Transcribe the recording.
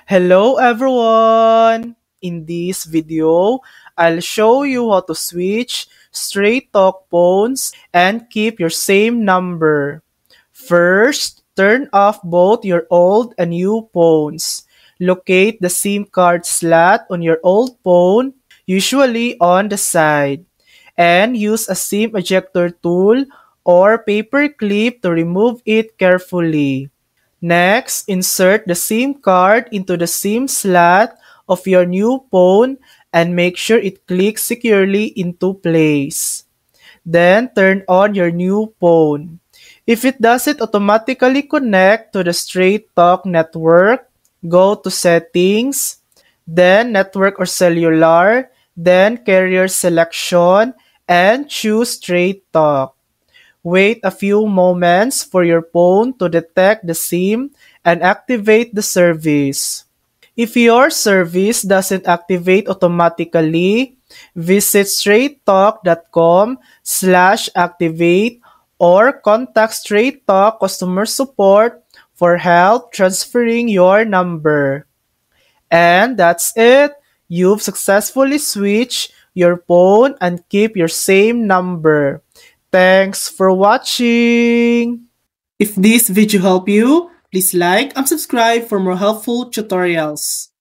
Hello everyone! In this video, I'll show you how to switch Straight Talk phones and keep your same number. First, turn off both your old and new phones. Locate the SIM card slot on your old phone, usually on the side, and use a SIM ejector tool or paper clip to remove it carefully. Next, insert the SIM card into the SIM slot of your new phone and make sure it clicks securely into place. Then, turn on your new phone. If it doesn't automatically connect to the Straight Talk network, go to Settings, then Network or Cellular, then Carrier Selection, and choose Straight Talk. Wait a few moments for your phone to detect the SIM and activate the service. If your service doesn't activate automatically, visit straighttalk.com/activate or contact Straight Talk customer support for help transferring your number. And that's it. You've successfully switched your phone and keep your same number. Thanks for watching! If this video helped you, please like and subscribe for more helpful tutorials.